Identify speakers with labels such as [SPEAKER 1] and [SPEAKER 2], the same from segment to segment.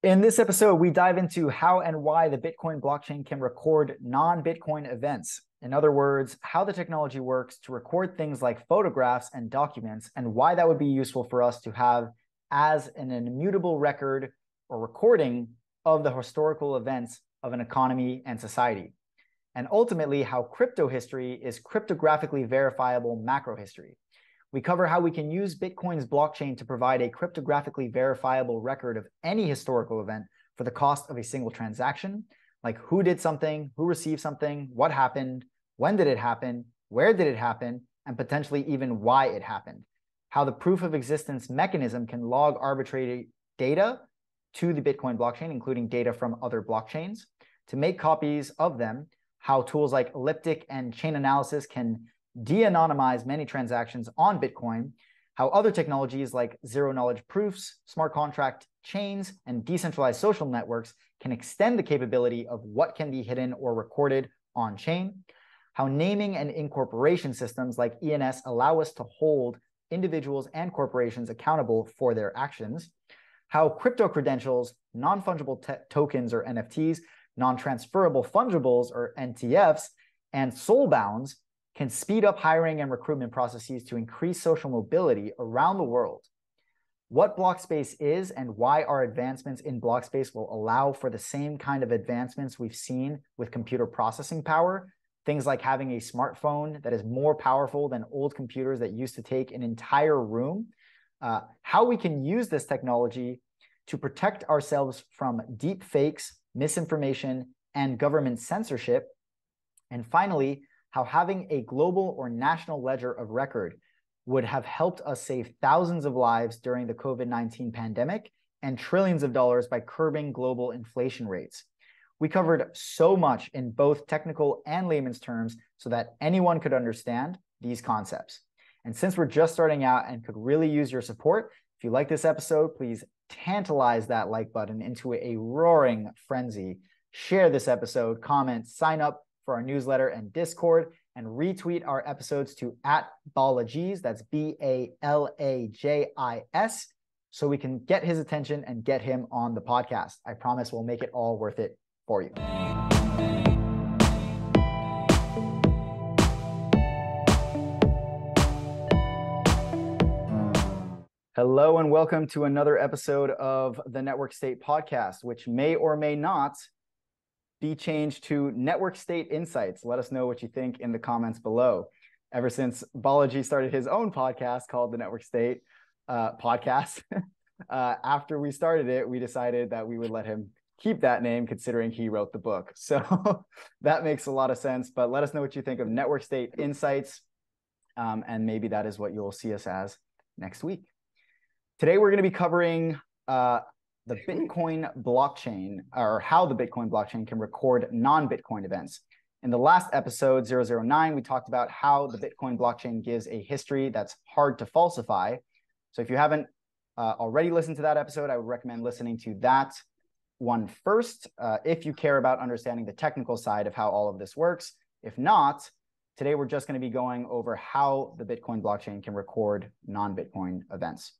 [SPEAKER 1] In this episode, we dive into how and why the Bitcoin blockchain can record non-Bitcoin events. In other words, how the technology works to record things like photographs and documents, and why that would be useful for us to have as an immutable record or recording of the historical events of an economy and society. And ultimately, how crypto history is cryptographically verifiable macro history. We cover how we can use Bitcoin's blockchain to provide a cryptographically verifiable record of any historical event for the cost of a single transaction, like who did something, who received something, what happened, when did it happen, where did it happen, and potentially even why it happened. How the proof of existence mechanism can log arbitrary data to the Bitcoin blockchain, including data from other blockchains, to make copies of them. How tools like elliptic and chain analysis can de-anonymize many transactions on Bitcoin, how other technologies like zero-knowledge proofs, smart contract chains, and decentralized social networks can extend the capability of what can be hidden or recorded on-chain, how naming and incorporation systems like ENS allow us to hold individuals and corporations accountable for their actions, how crypto credentials, non-fungible tokens or NFTs, non-transferable fungibles or NTFs, and soul bounds can speed up hiring and recruitment processes to increase social mobility around the world. What block space is and why our advancements in block space will allow for the same kind of advancements we've seen with computer processing power, things like having a smartphone that is more powerful than old computers that used to take an entire room, how we can use this technology to protect ourselves from deep fakes, misinformation, and government censorship, and finally, how having a global or national ledger of record would have helped us save thousands of lives during the COVID-19 pandemic and trillions of dollars by curbing global inflation rates. We covered so much in both technical and layman's terms so that anyone could understand these concepts. And since we're just starting out and could really use your support, if you like this episode, please tantalize that like button into a roaring frenzy. Share this episode, comment, sign up for our newsletter and Discord, and retweet our episodes to @Balajis, that's BALAJIS, so we can get his attention and get him on the podcast. I promise we'll make it all worth it for you. Hello and welcome to another episode of the Network State Podcast, which may or may not be changed to Network State Insights. Let us know what you think in the comments below. Ever since Balaji started his own podcast called the Network State Podcast, after we started it, we decided that we would let him keep that name considering he wrote the book. So that makes a lot of sense, but let us know what you think of Network State Insights, and maybe that is what you'll see us as next week. Today, we're going to be covering the Bitcoin blockchain, or how the Bitcoin blockchain can record non-Bitcoin events. In the last episode, 009, we talked about how the Bitcoin blockchain gives a history that's hard to falsify. So if you haven't already listened to that episode, I would recommend listening to that one first, if you care about understanding the technical side of how all of this works. If not, today we're just going to be going over how the Bitcoin blockchain can record non-Bitcoin events.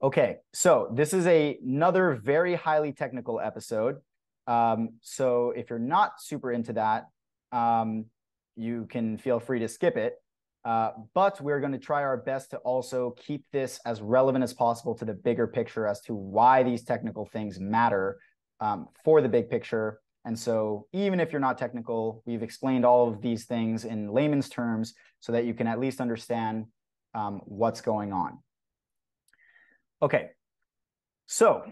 [SPEAKER 1] Okay, so this is another very highly technical episode. So if you're not super into that, you can feel free to skip it. But we're going to try our best to also keep this as relevant as possible to the bigger picture as to why these technical things matter for the big picture. And so even if you're not technical, we've explained all of these things in layman's terms so that you can at least understand what's going on. Okay, so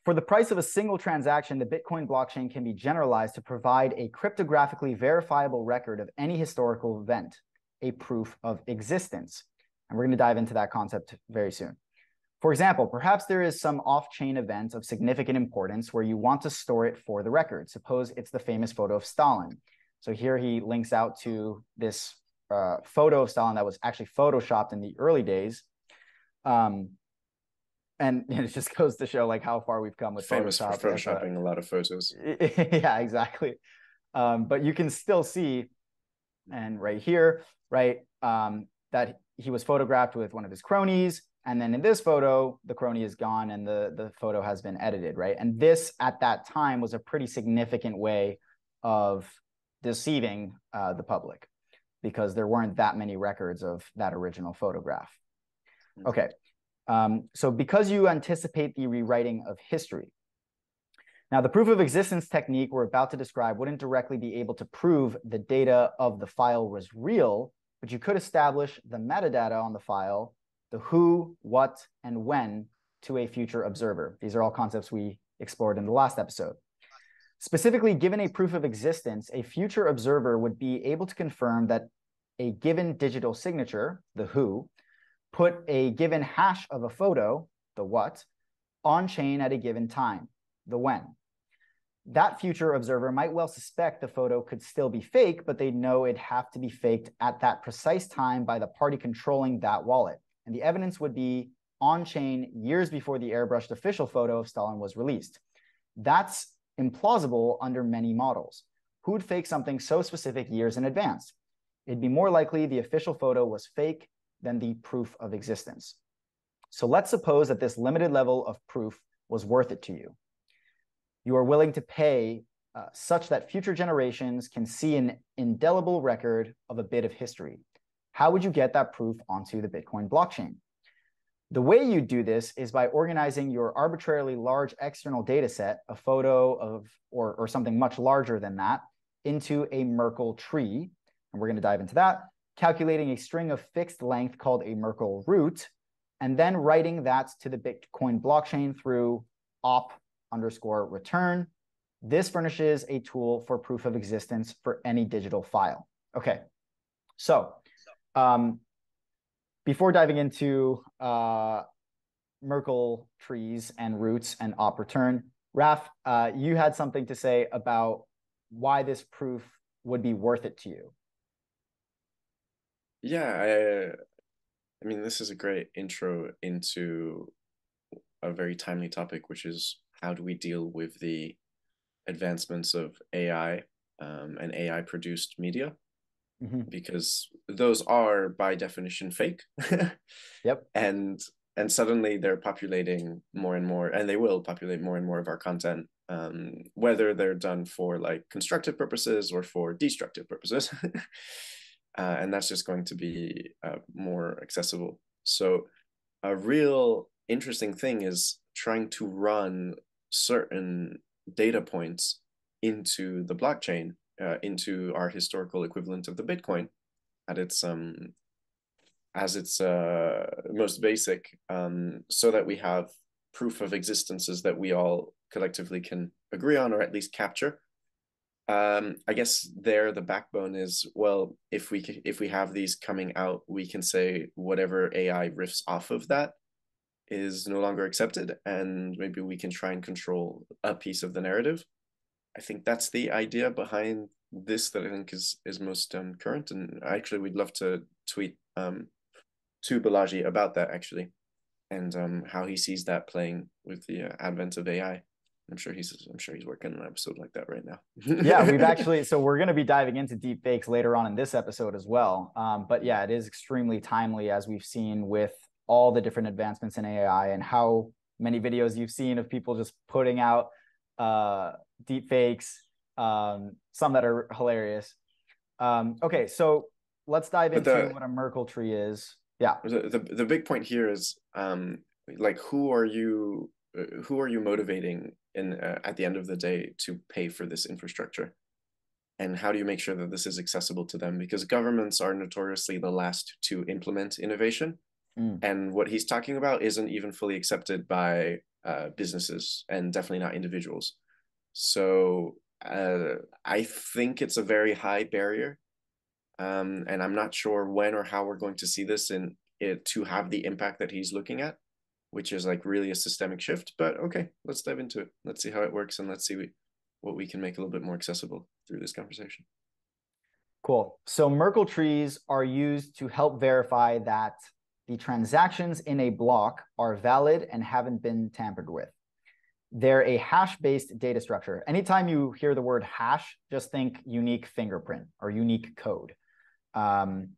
[SPEAKER 1] for the price of a single transaction, the Bitcoin blockchain can be generalized to provide a cryptographically verifiable record of any historical event, a proof of existence. And we're going to dive into that concept very soon. For example, perhaps there is some off-chain event of significant importance where you want to store it for the record. Suppose it's the famous photo of Stalin. So here he links out to this photo of Stalin that was actually photoshopped in the early days. And it just goes to show like how far we've come with
[SPEAKER 2] famous
[SPEAKER 1] Photoshop.
[SPEAKER 2] for photoshopping a lot of photos.
[SPEAKER 1] Yeah, exactly. But you can still see, and right here, right, that he was photographed with one of his cronies. And then in this photo, the crony is gone and the photo has been edited, right? And this at that time was a pretty significant way of deceiving the public because there weren't that many records of that original photograph. Okay, so because you anticipate the rewriting of history. Now, the proof of existence technique we're about to describe wouldn't directly be able to prove the data of the file was real, but you could establish the metadata on the file, the who, what, and when to a future observer. These are all concepts we explored in the last episode. Specifically, given a proof of existence, a future observer would be able to confirm that a given digital signature, the who, put a given hash of a photo, the what, on chain at a given time, the when. That future observer might well suspect the photo could still be fake, but they know it'd have to be faked at that precise time by the party controlling that wallet. And the evidence would be on chain years before the airbrushed official photo of Stalin was released. That's implausible under many models. Who'd fake something so specific years in advance? It'd be more likely the official photo was fake than the proof of existence. So let's suppose that this limited level of proof was worth it to you. You are willing to pay such that future generations can see an indelible record of a bit of history. How would you get that proof onto the Bitcoin blockchain? The way you do this is by organizing your arbitrarily large external data set, a photo of, or something much larger than that, into a Merkle tree. And we're going to dive into that, calculating a string of fixed length called a Merkle root, and then writing that to the Bitcoin blockchain through op_return. This furnishes a tool for proof of existence for any digital file. Okay, so before diving into Merkle trees and roots and op_return, Raf, you had something to say about why this proof would be worth it to you.
[SPEAKER 2] Yeah, I mean, this is a great intro into a very timely topic, which is how do we deal with the advancements of AI and AI-produced media? Because those are by definition fake.
[SPEAKER 1] Yep.
[SPEAKER 2] And suddenly they're populating more and more, and they will populate more and more of our content, whether they're done for like constructive purposes or for destructive purposes. And that's just going to be more accessible. So a real interesting thing is trying to run certain data points into the blockchain, into our historical equivalent of the Bitcoin at its as its most basic, so that we have proof of existences that we all collectively can agree on or at least capture. I guess there the backbone is, well, if we have these coming out, we can say whatever AI riffs off of that is no longer accepted, and maybe we can try and control a piece of the narrative. I think that's the idea behind this that I think is most current, and actually we'd love to tweet to Balaji about that actually, and how he sees that playing with the advent of AI. I'm sure he's working on an episode like that right now.
[SPEAKER 1] Yeah, we've actually, so we're going to be diving into deep fakes later on in this episode as well. But yeah, it is extremely timely, as we've seen with all the different advancements in AI and how many videos you've seen of people just putting out deep fakes, some that are hilarious. Okay, so let's dive into what a Merkle tree is. Yeah.
[SPEAKER 2] The big point here is like who are you motivating in at the end of the day to pay for this infrastructure, and how do you make sure that this is accessible to them? Because governments are notoriously the last to implement innovation, and what he's talking about isn't even fully accepted by businesses and definitely not individuals. So I think it's a very high barrier, and I'm not sure when or how we're going to see this in it to have the impact that he's looking at, which is like really a systemic shift. But okay, let's dive into it. Let's see how it works, and let's see what we can make a little bit more accessible through this conversation.
[SPEAKER 1] Cool. So Merkle trees are used to help verify that the transactions in a block are valid and haven't been tampered with. They're a hash-based data structure. Anytime you hear the word hash, just think unique fingerprint or unique code, or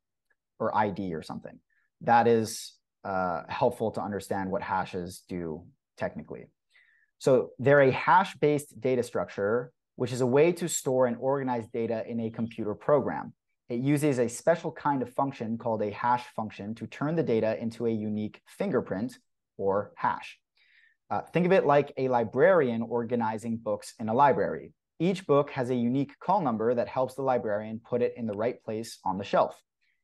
[SPEAKER 1] ID or something. That is helpful to understand what hashes do technically. So they're a hash-based data structure, which is a way to store and organize data in a computer program. It uses a special kind of function called a hash function to turn the data into a unique fingerprint or hash. Think of it like a librarian organizing books in a library. Each book has a unique call number that helps the librarian put it in the right place on the shelf.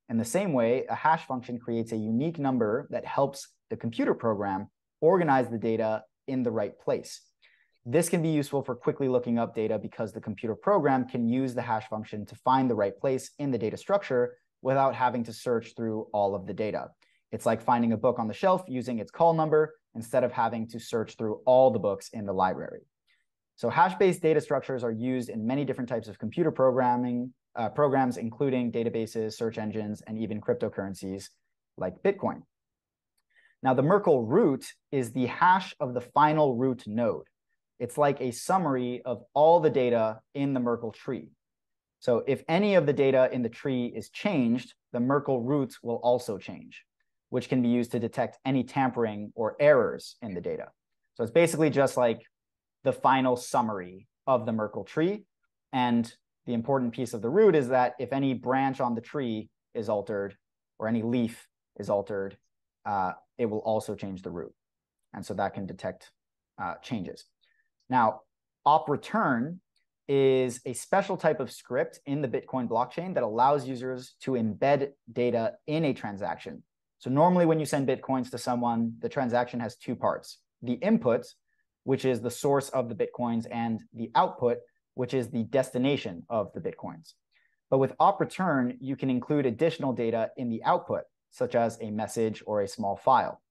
[SPEAKER 1] In the same way, a hash function creates a unique number that helps the computer program organize the data in the right place. This can be useful for quickly looking up data because the computer program can use the hash function to find the right place in the data structure without having to search through all of the data. It's like finding a book on the shelf using its call number instead of having to search through all the books in the library. So hash-based data structures are used in many different types of computer programming programs, including databases, search engines, and even cryptocurrencies like Bitcoin. Now, the Merkle root is the hash of the final root node. It's like a summary of all the data in the Merkle tree. So if any of the data in the tree is changed, the Merkle root will also change, which can be used to detect any tampering or errors in the data. So it's basically just like the final summary of the Merkle tree. And the important piece of the root is that if any branch on the tree is altered or any leaf is altered, it will also change the root. And so that can detect changes. Now, op return is a special type of script in the Bitcoin blockchain that allows users to embed data in a transaction. So normally when you send Bitcoins to someone, the transaction has two parts: the input, which is the source of the Bitcoins, and the output, which is the destination of the Bitcoins. But with op return, you can include additional data in the output, such as a message or a small file.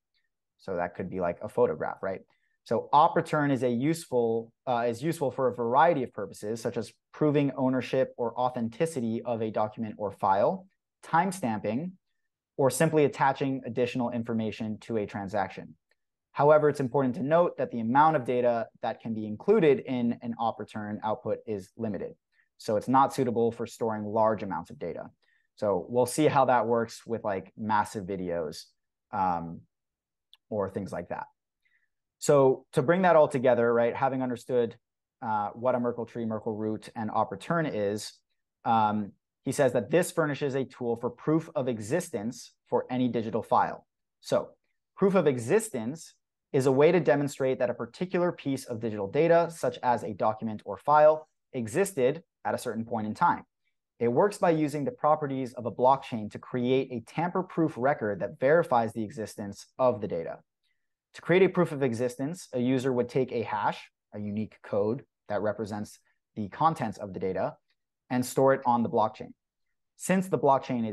[SPEAKER 1] So that could be like a photograph, right? So op return is useful for a variety of purposes, such as proving ownership or authenticity of a document or file, timestamping, or simply attaching additional information to a transaction. However, it's important to note that the amount of data that can be included in an op return output is limited. So it's not suitable for storing large amounts of data. So we'll see how that works with like massive videos or things like that. So to bring that all together, right, having understood what a Merkle tree, Merkle root, and op return is, he says that this furnishes a tool for proof of existence for any digital file. So proof of existence is a way to demonstrate that a particular piece of digital data, such as a document or file, existed at a certain point in time. It works by using the properties of a blockchain to create a tamper-proof record that verifies the existence of the data. To create a proof of existence, a user would take a hash, a unique code that represents the contents of the data, and store it on the blockchain. Since the blockchain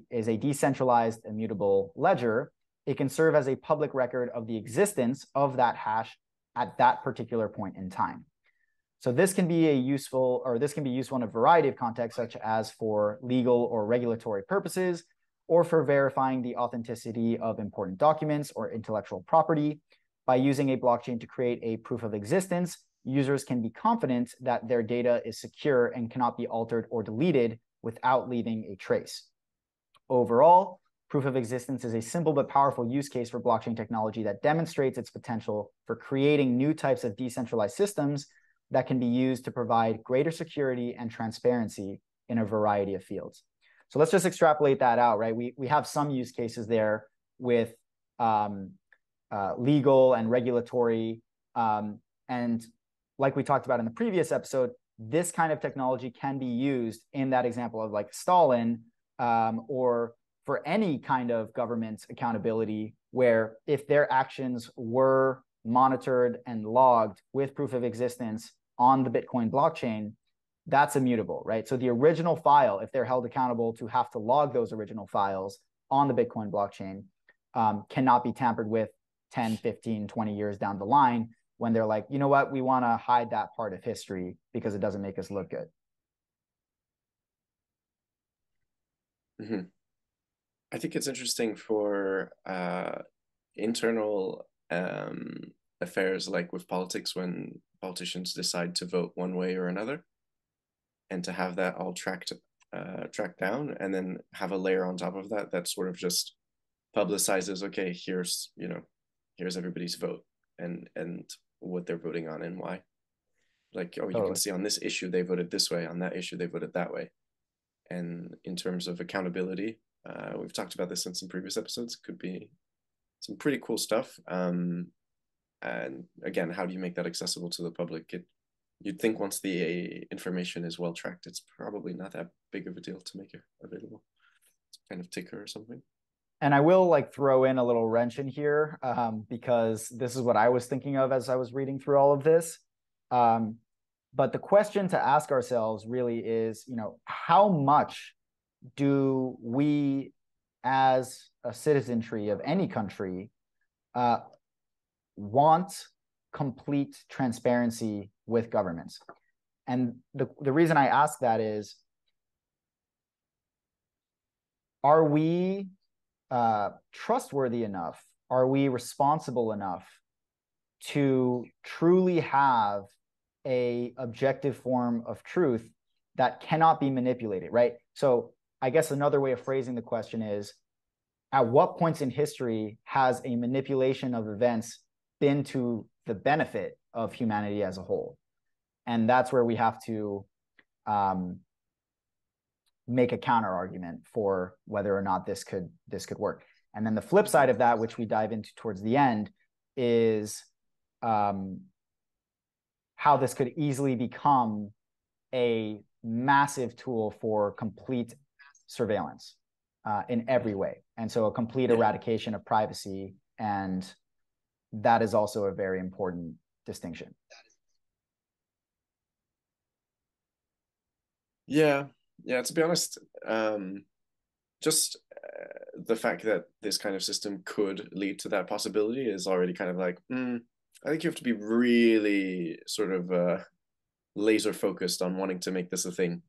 [SPEAKER 1] is a decentralized immutable ledger, it can serve as a public record of the existence of that hash at that particular point in time. So this can be useful in a variety of contexts, such as for legal or regulatory purposes, or for verifying the authenticity of important documents or intellectual property. By using a blockchain to create a proof of existence, users can be confident that their data is secure and cannot be altered or deleted without leaving a trace. Overall, proof of existence is a simple but powerful use case for blockchain technology that demonstrates its potential for creating new types of decentralized systems that can be used to provide greater security and transparency in a variety of fields. So let's just extrapolate that out, right? We have some use cases there with legal and regulatory. And like we talked about in the previous episode, this kind of technology can be used in that example of like Stalin, or for any kind of government accountability, where if their actions were monitored and logged with proof of existence on the Bitcoin blockchain, that's immutable, right? So the original file, if they're held accountable to have to log those original files on the Bitcoin blockchain, cannot be tampered with 10, 15, 20 years down the line when they're like, you know what, we want to hide that part of history because it doesn't make us look good.
[SPEAKER 2] Mm-hmm. I think it's interesting for internal affairs, like with politics, when politicians decide to vote one way or another, and to have that all tracked down, and then have a layer on top of that that's sort of just publicizes, okay, here's, here's everybody's vote and what they're voting on and why. Like, oh, you can see on this issue they voted this way, on that issue they voted that way. And in terms of accountability, we've talked about this in some previous episodes, could be some pretty cool stuff. And again, how do you make that accessible to the public? You'd think once the information is well tracked, it's probably not that big of a deal to make it available. It's kind of ticker or something.
[SPEAKER 1] And I will like throw in a little wrench in here because this is what I was thinking of as I was reading through all of this. But the question to ask ourselves really is, how much do we as a citizenry of any country want complete transparency with governments? And the reason I ask that is, are we trustworthy enough? Are we responsible enough to truly have a objective form of truth that cannot be manipulated, right? So I guess another way of phrasing the question is, at what points in history has a manipulation of events been to the benefit of humanity as a whole? And that's where we have to make a counter argument for whether or not this could work. And then the flip side of that, which we dive into towards the end, is how this could easily become a massive tool for complete surveillance in every way. And so a complete eradication of privacy. And that is also a very important distinction.
[SPEAKER 2] Yeah, to be honest, just the fact that this kind of system could lead to that possibility is already kind of like, I think you have to be really sort of laser focused on wanting to make this a thing,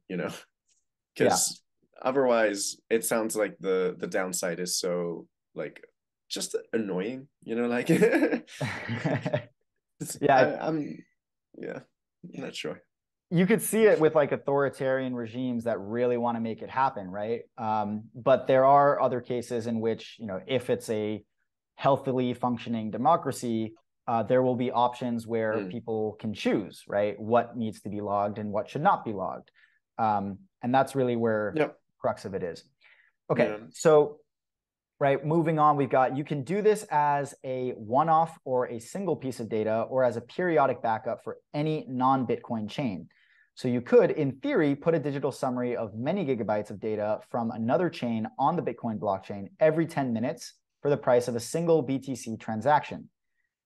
[SPEAKER 2] because otherwise it sounds like the downside is so like just annoying, like I'm not sure.
[SPEAKER 1] You could see it with like authoritarian regimes that really want to make it happen, right? But there are other cases in which, if it's a healthily functioning democracy, there will be options where people can choose, right, what needs to be logged and what should not be logged. And that's really where the crux of it is. Okay, so, right, moving on, we've got, you can do this as a one-off or a single piece of data or as a periodic backup for any non-Bitcoin chain. So you could, in theory, put a digital summary of many gigabytes of data from another chain on the Bitcoin blockchain every 10 minutes for the price of a single BTC transaction,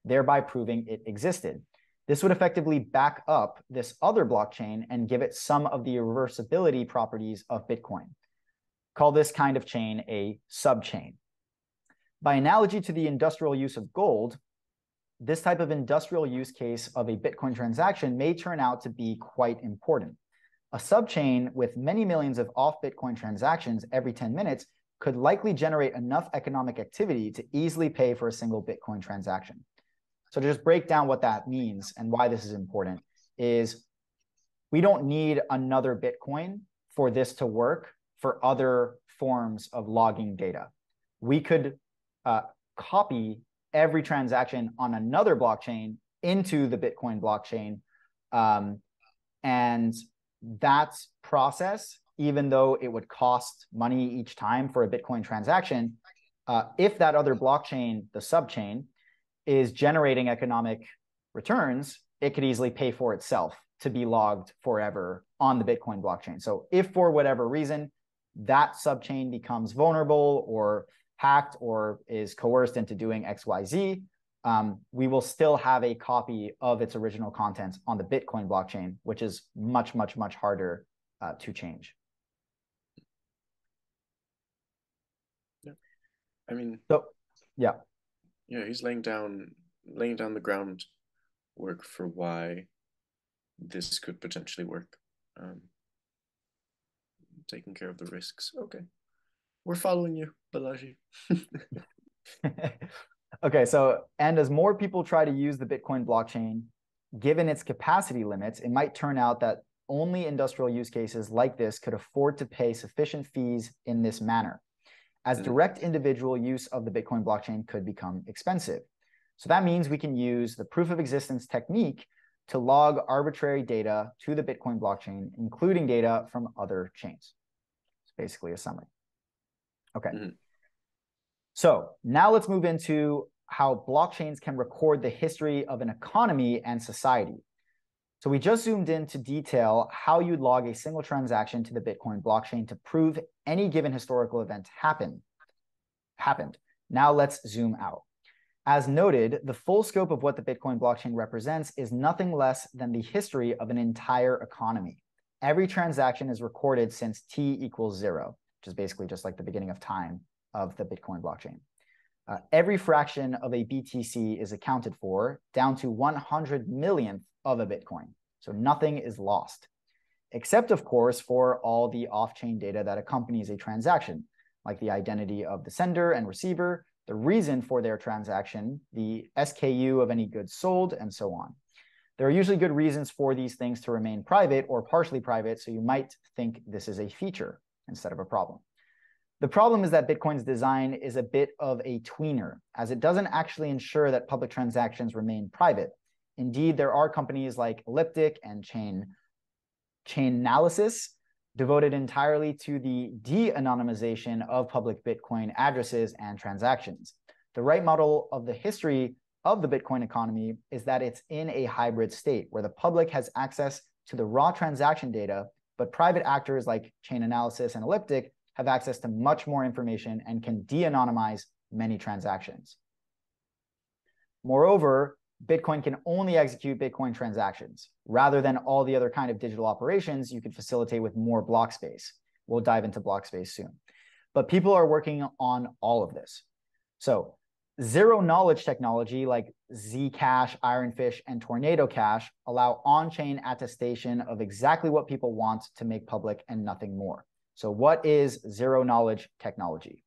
[SPEAKER 1] thereby proving it existed. This would effectively back up this other blockchain and give it some of the reversibility properties of Bitcoin. Call this kind of chain a subchain. By analogy to the industrial use of gold, this type of industrial use case of a Bitcoin transaction may turn out to be quite important. A subchain with many millions of off-Bitcoin transactions every 10 minutes could likely generate enough economic activity to easily pay for a single Bitcoin transaction. So to just break down what that means and why this is important is we don't need another Bitcoin for this to work for other forms of logging data. We could copy every transaction on another blockchain into the Bitcoin blockchain. And that process, even though it would cost money each time for a Bitcoin transaction, if that other blockchain, the subchain, is generating economic returns, it could easily pay for itself to be logged forever on the Bitcoin blockchain. So if for whatever reason that subchain becomes vulnerable or hacked or is coerced into doing XYZ, we will still have a copy of its original content on the Bitcoin blockchain, which is much, much, much harder to change.
[SPEAKER 2] Yeah, I mean,
[SPEAKER 1] so yeah,
[SPEAKER 2] he's laying down the groundwork for why this could potentially work. Taking care of the risks. Okay. We're following you, Balaji.
[SPEAKER 1] Okay, so, and as more people try to use the Bitcoin blockchain, given its capacity limits, it might turn out that only industrial use cases like this could afford to pay sufficient fees in this manner. as direct individual use of the Bitcoin blockchain could become expensive. So that means we can use the proof of existence technique to log arbitrary data to the Bitcoin blockchain, including data from other chains. It's basically a summary. Okay. So now let's move into how blockchains can record the history of an economy and society. So we just zoomed in to detail how you'd log a single transaction to the Bitcoin blockchain to prove any given historical event happened. Now let's zoom out. As noted, the full scope of what the Bitcoin blockchain represents is nothing less than the history of an entire economy. Every transaction is recorded since t equals 0, which is basically just like the beginning of time of the Bitcoin blockchain. Every fraction of a BTC is accounted for down to 100 millionth of a Bitcoin. So nothing is lost, except of course for all the off-chain data that accompanies a transaction, like the identity of the sender and receiver, the reason for their transaction, the SKU of any goods sold, and so on. There are usually good reasons for these things to remain private or partially private, so you might think this is a feature instead of a problem. The problem is that Bitcoin's design is a bit of a tweener, as it doesn't actually ensure that public transactions remain private. Indeed, there are companies like Elliptic and Chainalysis devoted entirely to the de-anonymization of public Bitcoin addresses and transactions. The right model of the history of the Bitcoin economy is that it's in a hybrid state where the public has access to the raw transaction data, but private actors like Chainalysis and Elliptic have access to much more information and can de-anonymize many transactions. Moreover, Bitcoin can only execute Bitcoin transactions rather than all the other kind of digital operations you could facilitate with more block space. We'll dive into block space soon. But people are working on all of this. So zero knowledge technology like Zcash, Ironfish, and Tornado Cash allow on-chain attestation of exactly what people want to make public and nothing more. So what is zero knowledge technology?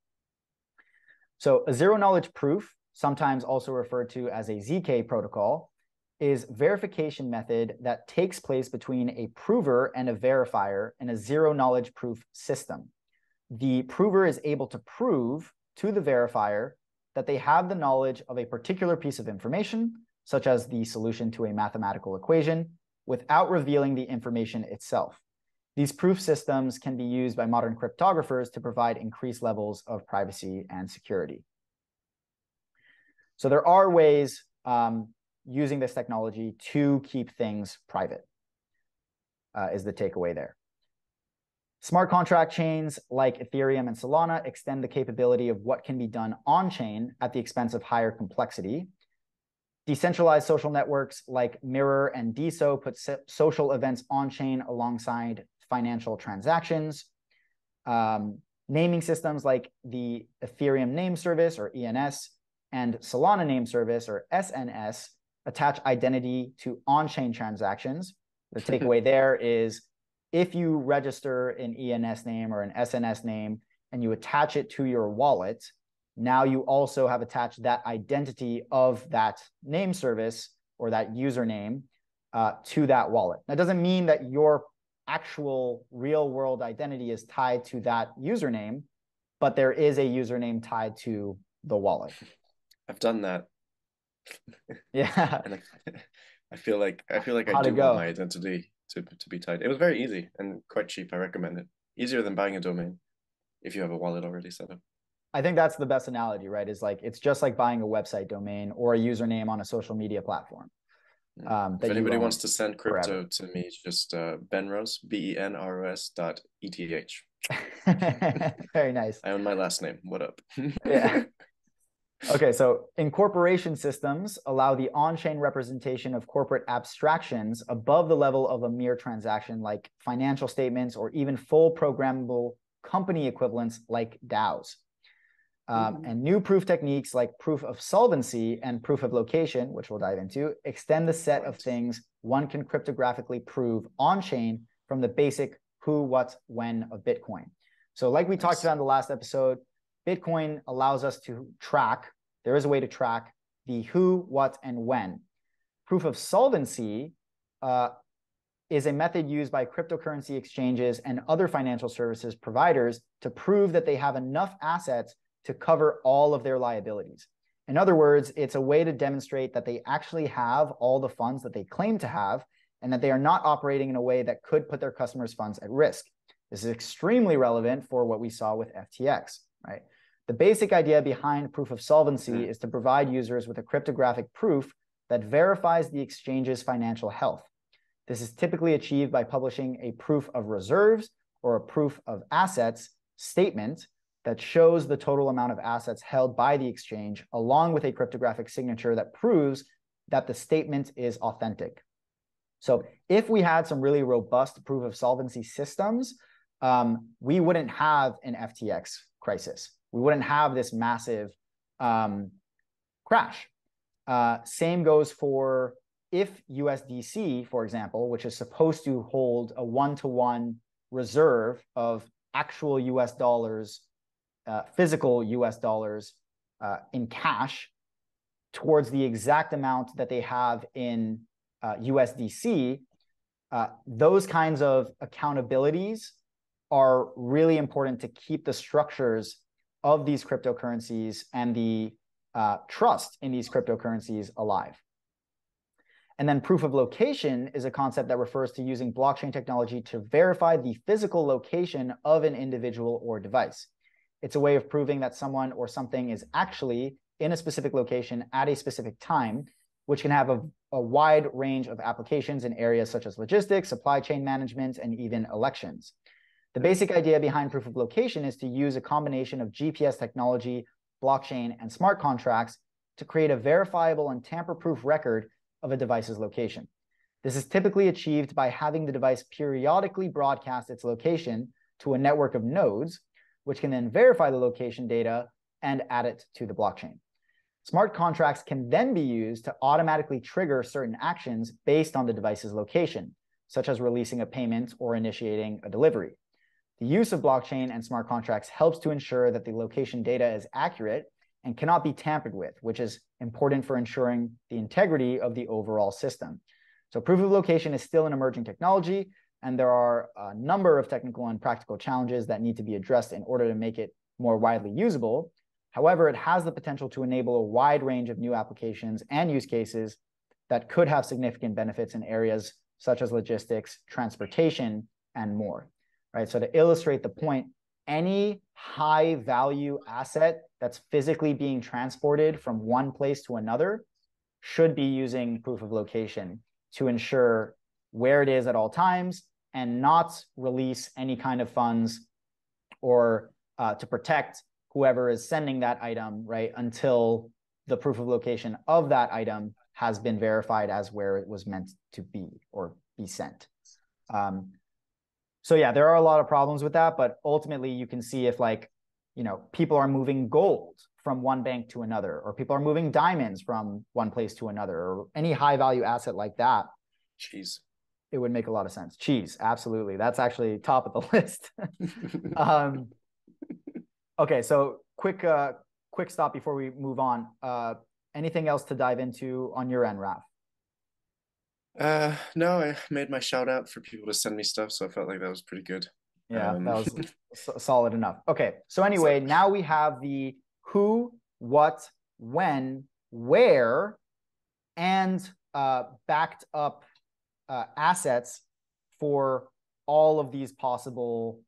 [SPEAKER 1] So a zero knowledge proof, sometimes also referred to as a ZK protocol, is verification method that takes place between a prover and a verifier in a zero knowledge proof system. The prover is able to prove to the verifier that they have the knowledge of a particular piece of information, such as the solution to a mathematical equation, without revealing the information itself. These proof systems can be used by modern cryptographers to provide increased levels of privacy and security. So there are ways using this technology to keep things private, is the takeaway there. Smart contract chains like Ethereum and Solana extend the capability of what can be done on-chain at the expense of higher complexity. Decentralized social networks like Mirror and DeSo put social events on-chain alongside financial transactions. Naming systems like the Ethereum Name Service, or ENS, and Solana Name Service, or SNS, attach identity to on-chain transactions. The takeaway there is if you register an ENS name or an SNS name and you attach it to your wallet, now you also have attached that identity of that name service or that username to that wallet. That doesn't mean that your actual real world identity is tied to that username, but there is a username tied to the wallet.
[SPEAKER 2] I've done that.
[SPEAKER 1] Yeah.
[SPEAKER 2] And I feel like I
[SPEAKER 1] How'd
[SPEAKER 2] do
[SPEAKER 1] it go?
[SPEAKER 2] want my identity to be tied. It was very easy and quite cheap. I recommend it. Easier than buying a domain if you have a wallet already set up.
[SPEAKER 1] I think that's the best analogy, right? Is like it's just like buying a website domain or a username on a social media platform.
[SPEAKER 2] If
[SPEAKER 1] That
[SPEAKER 2] anybody
[SPEAKER 1] you
[SPEAKER 2] wants to send crypto
[SPEAKER 1] forever.
[SPEAKER 2] to me, just Benros, BENROS.ETH.
[SPEAKER 1] Very nice.
[SPEAKER 2] I own my last name. What up?
[SPEAKER 1] Yeah. Okay, so incorporation systems allow the on-chain representation of corporate abstractions above the level of a mere transaction, like financial statements or even full programmable company equivalents like DAOs. And new proof techniques like proof of solvency and proof of location, which we'll dive into, extend the set of things one can cryptographically prove on-chain from the basic who, what, when of Bitcoin. So like we talked about in the last episode, Bitcoin allows us to track, there is a way to track the who, what, and when. Proof of solvency is a method used by cryptocurrency exchanges and other financial services providers to prove that they have enough assets to cover all of their liabilities. In other words, it's a way to demonstrate that they actually have all the funds that they claim to have and that they are not operating in a way that could put their customers' funds at risk. This is extremely relevant for what we saw with FTX, right? The basic idea behind proof of solvency is to provide users with a cryptographic proof that verifies the exchange's financial health. This is typically achieved by publishing a proof of reserves or a proof of assets statement that shows the total amount of assets held by the exchange, along with a cryptographic signature that proves that the statement is authentic. So if we had some really robust proof of solvency systems, we wouldn't have an FTX crisis. We wouldn't have this massive crash. Same goes for if USDC, for example, which is supposed to hold a one-to-one reserve of actual US dollars, physical US dollars in cash towards the exact amount that they have in USDC, those kinds of accountabilities are really important to keep the structures of these cryptocurrencies and the trust in these cryptocurrencies alive. And then proof of location is a concept that refers to using blockchain technology to verify the physical location of an individual or device. It's a way of proving that someone or something is actually in a specific location at a specific time, which can have a wide range of applications in areas such as logistics, supply chain management, and even elections. The basic idea behind proof of location is to use a combination of GPS technology, blockchain, and smart contracts to create a verifiable and tamper-proof record of a device's location. This is typically achieved by having the device periodically broadcast its location to a network of nodes, which can then verify the location data and add it to the blockchain. Smart contracts can then be used to automatically trigger certain actions based on the device's location, such as releasing a payment or initiating a delivery. The use of blockchain and smart contracts helps to ensure that the location data is accurate and cannot be tampered with, which is important for ensuring the integrity of the overall system. So proof of location is still an emerging technology, and there are a number of technical and practical challenges that need to be addressed in order to make it more widely usable. However, it has the potential to enable a wide range of new applications and use cases that could have significant benefits in areas such as logistics, transportation, and more. Right? So to illustrate the point, any high value asset that's physically being transported from one place to another should be using proof of location to ensure where it is at all times and not release any kind of funds or to protect whoever is sending that item, right, until the proof of location of that item has been verified as where it was meant to be or be sent. So yeah, there are a lot of problems with that, but ultimately you can see if people are moving gold from one bank to another, or people are moving diamonds from one place to another, or any high value asset like that.
[SPEAKER 2] Cheese.
[SPEAKER 1] It would make a lot of sense. Cheese, absolutely. That's actually top of the list. Okay, so quick stop before we move on. Anything else to dive into on your end, Raf?
[SPEAKER 2] No, I made my shout out for people to send me stuff, so I felt like that was pretty good.
[SPEAKER 1] Yeah, that was solid enough. Okay, so anyway, now we have the who, what, when, where, and backed up assets for all of these possible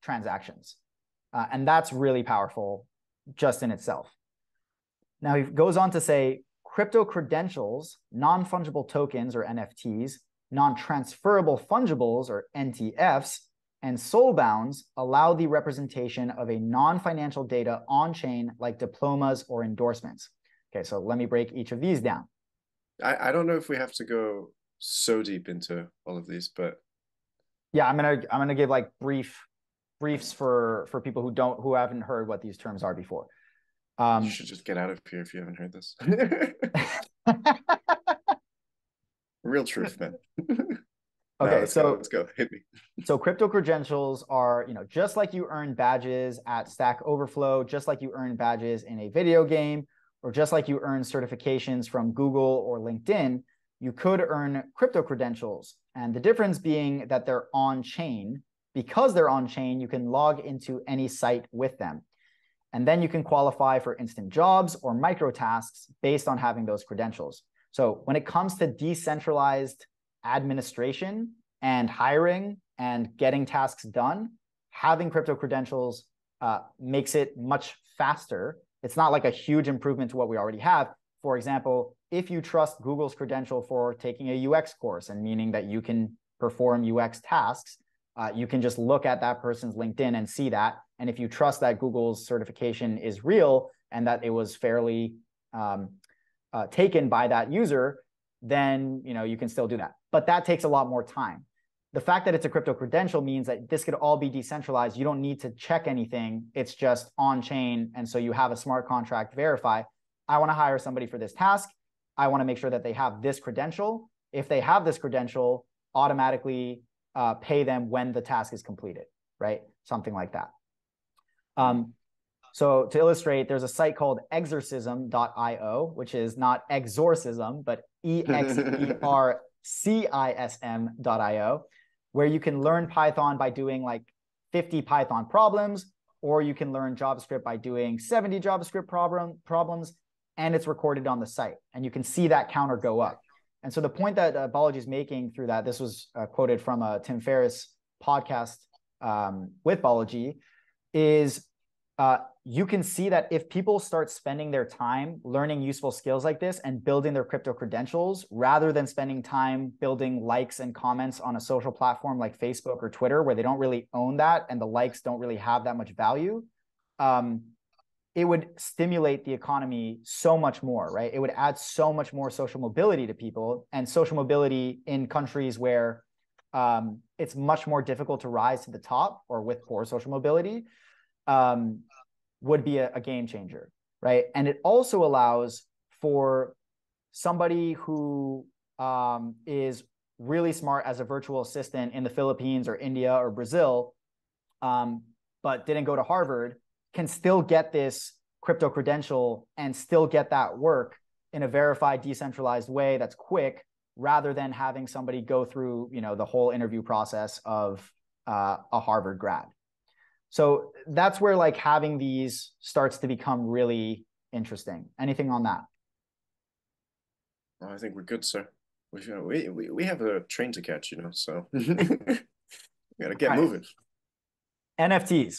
[SPEAKER 1] transactions. And that's really powerful just in itself. Now he goes on to say, crypto credentials, non-fungible tokens or NFTs, non-transferable fungibles or NTFs, and soul bounds allow the representation of a non-financial data on-chain like diplomas or endorsements. Okay, so let me break each of these down.
[SPEAKER 2] I don't know if we have to go so deep into all of these, but
[SPEAKER 1] yeah, I'm gonna give like briefs for people who haven't heard what these terms are before.
[SPEAKER 2] You should just get out of here if you haven't heard this. Real truth, man.
[SPEAKER 1] Okay,
[SPEAKER 2] let's go. Hit me.
[SPEAKER 1] So crypto credentials are, just like you earn badges at Stack Overflow, just like you earn badges in a video game, or just like you earn certifications from Google or LinkedIn, you could earn crypto credentials. And the difference being that they're on-chain. Because they're on-chain, you can log into any site with them. And then you can qualify for instant jobs or micro tasks based on having those credentials. So when it comes to decentralized administration and hiring and getting tasks done, having crypto credentials makes it much faster. It's not like a huge improvement to what we already have. For example, if you trust Google's credential for taking a UX course, and meaning that you can perform UX tasks, you can just look at that person's LinkedIn and see that. And if you trust that Google's certification is real and that it was fairly taken by that user, then you can still do that. But that takes a lot more time. The fact that it's a crypto credential means that this could all be decentralized. You don't need to check anything. It's just on-chain. And so you have a smart contract verify, I want to hire somebody for this task. I want to make sure that they have this credential. If they have this credential, automatically pay them when the task is completed, right? Something like that. So to illustrate, there's a site called exorcism.io, which is not exorcism, but exercism.io, where you can learn Python by doing like 50 Python problems, or you can learn JavaScript by doing 70 JavaScript problems, and it's recorded on the site. And you can see that counter go up. And so the point that Balaji is making through that, this was quoted from a Tim Ferriss podcast with Balaji, is you can see that if people start spending their time learning useful skills like this and building their crypto credentials, rather than spending time building likes and comments on a social platform like Facebook or Twitter, where they don't really own that and the likes don't really have that much value, it would stimulate the economy so much more, right? It would add so much more social mobility to people, and social mobility in countries where it's much more difficult to rise to the top, or with poor social mobility, would be a game changer, right? And it also allows for somebody who is really smart as a virtual assistant in the Philippines or India or Brazil, but didn't go to Harvard, can still get this crypto credential and still get that work in a verified, decentralized way that's quick, rather than having somebody go through, the whole interview process of a Harvard grad. So that's where like having these starts to become really interesting. Anything on that?
[SPEAKER 2] Oh, I think we're good, sir. We have a train to catch, so we gotta get moving.
[SPEAKER 1] NFTs.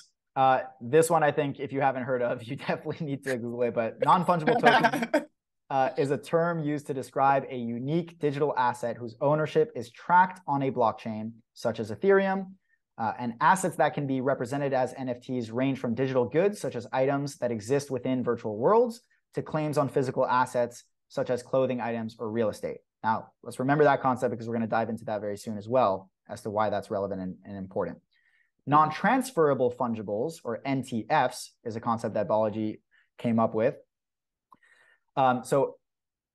[SPEAKER 1] This one, I think, if you haven't heard of, you definitely need to Google it. But non-fungible token is a term used to describe a unique digital asset whose ownership is tracked on a blockchain, such as Ethereum. And assets that can be represented as NFTs range from digital goods, such as items that exist within virtual worlds, to claims on physical assets, such as clothing items or real estate. Now, let's remember that concept, because we're going to dive into that very soon as well, as to why that's relevant and important. Non-transferable fungibles, or NTFs, is a concept that Balaji came up with. So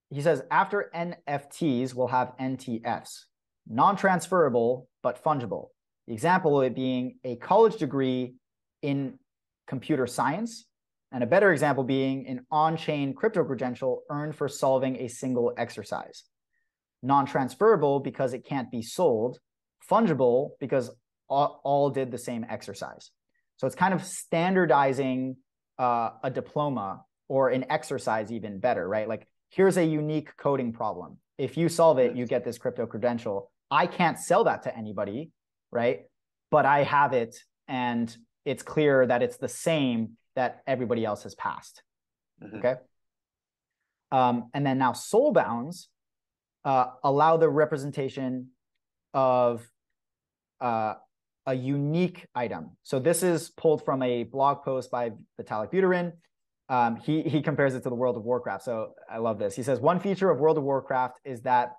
[SPEAKER 1] he says, after NFTs, we'll have NTFs. Non-transferable, but fungible. The example of it being a college degree in computer science, and a better example being an on-chain crypto credential earned for solving a single exercise. Non-transferable because it can't be sold. Fungible because all did the same exercise. So it's kind of standardizing a diploma or an exercise even better, right? Like, here's a unique coding problem. If you solve it, you get this crypto credential. I can't sell that to anybody, right? But I have it, and it's clear that it's the same that everybody else has passed. Okay. And then now soul bounds allow the representation of a unique item. So this is pulled from a blog post by Vitalik Buterin. He compares it to the World of Warcraft. So I love this. He says, one feature of World of Warcraft is that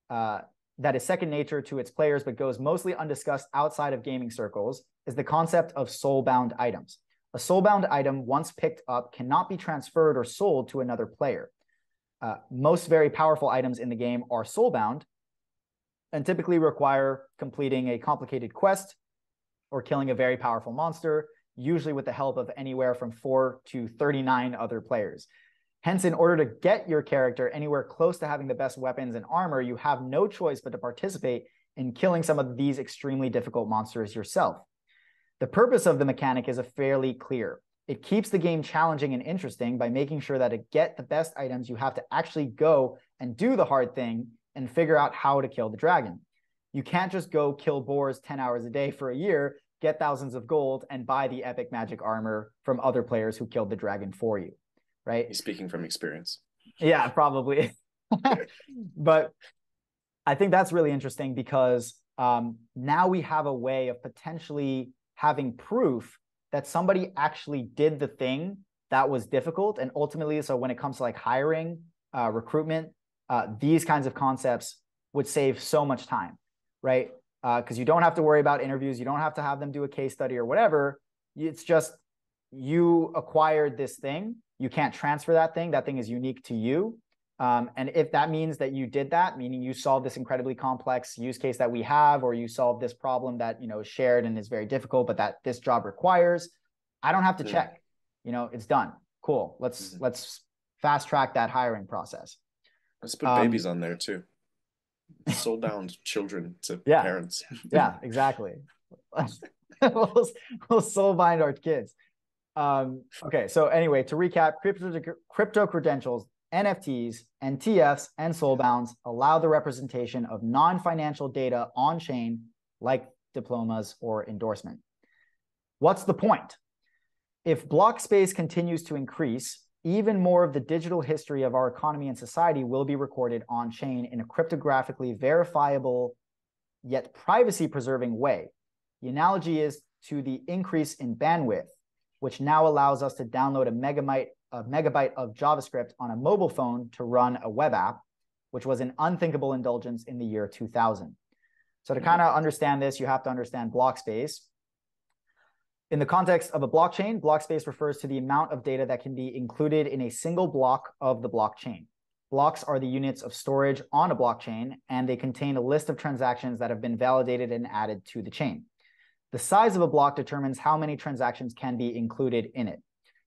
[SPEAKER 1] that is second nature to its players, but goes mostly undiscussed outside of gaming circles, is the concept of soul-bound items. A soul-bound item, once picked up, cannot be transferred or sold to another player. Most very powerful items in the game are soul-bound and typically require completing a complicated quest or killing a very powerful monster, usually with the help of anywhere from 4 to 39 other players. Hence, in order to get your character anywhere close to having the best weapons and armor, you have no choice but to participate in killing some of these extremely difficult monsters yourself. The purpose of the mechanic is fairly clear. It keeps the game challenging and interesting by making sure that to get the best items, you have to actually go and do the hard thing and figure out how to kill the dragon. You can't just go kill boars 10 hours a day for a year, get thousands of gold, and buy the epic magic armor from other players who killed the dragon for you, right?
[SPEAKER 2] He's speaking from experience.
[SPEAKER 1] Yeah, probably. But I think that's really interesting because now we have a way of potentially having proof that somebody actually did the thing that was difficult. And ultimately, so when it comes to like hiring, recruitment, these kinds of concepts would save so much time, right? Because you don't have to worry about interviews. You don't have to have them do a case study or whatever. It's just you acquired this thing. You can't transfer that thing. That thing is unique to you. And if that means that you did that, meaning you solved this incredibly complex use case that we have, or you solved this problem that, you know, is shared and is very difficult, but that this job requires, I don't have to check, you know, it's done. Cool. Let's fast track that hiring process.
[SPEAKER 2] Let's put babies on there too. Soul-bound children to parents.
[SPEAKER 1] Yeah, exactly. we'll soul bind our kids. Okay. So anyway, to recap, crypto credentials, NFTs, NTFs, and soulbounds allow the representation of non-financial data on-chain, like diplomas or endorsement. What's the point? If block space continues to increase, even more of the digital history of our economy and society will be recorded on-chain in a cryptographically verifiable yet privacy-preserving way. The analogy is to the increase in bandwidth, which now allows us to download a megabyte of JavaScript on a mobile phone to run a web app, which was an unthinkable indulgence in the year 2000. So to kind of understand this, you have to understand block space. In the context of a blockchain, block space refers to the amount of data that can be included in a single block of the blockchain. Blocks are the units of storage on a blockchain, and they contain a list of transactions that have been validated and added to the chain. The size of a block determines how many transactions can be included in it,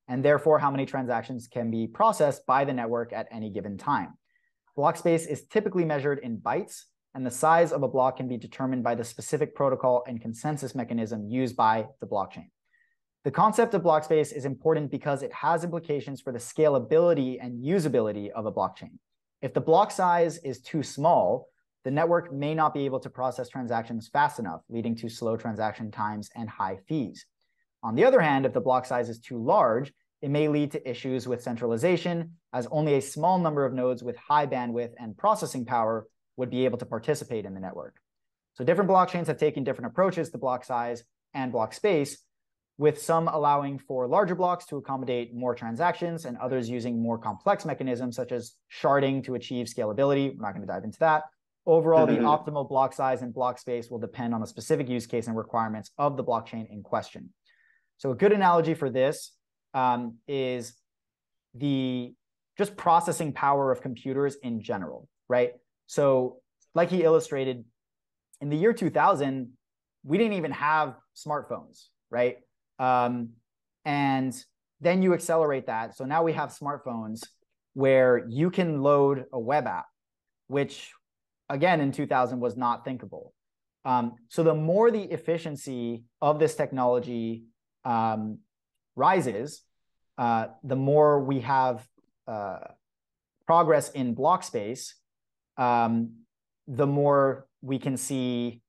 [SPEAKER 1] and therefore how many transactions can be processed by the network at any given time. Block space is typically measured in bytes, and the size of a block can be determined by the specific protocol and consensus mechanism used by the blockchain. The concept of block space is important because it has implications for the scalability and usability of a blockchain. If the block size is too small, the network may not be able to process transactions fast enough, leading to slow transaction times and high fees. On the other hand, if the block size is too large, it may lead to issues with centralization, as only a small number of nodes with high bandwidth and processing power would be able to participate in the network. So different blockchains have taken different approaches to block size and block space, with some allowing for larger blocks to accommodate more transactions and others using more complex mechanisms such as sharding to achieve scalability. We're not going to dive into that. Overall, the optimal block size and block space will depend on the specific use case and requirements of the blockchain in question. So a good analogy for this is the just processing power of computers in general, right? So like he illustrated, in the year 2000, we didn't even have smartphones, right? And then you accelerate that. So now we have smartphones where you can load a web app, which again, in 2000 was not thinkable. So the more the efficiency of this technology rises, the more we have progress in block space, the more we can see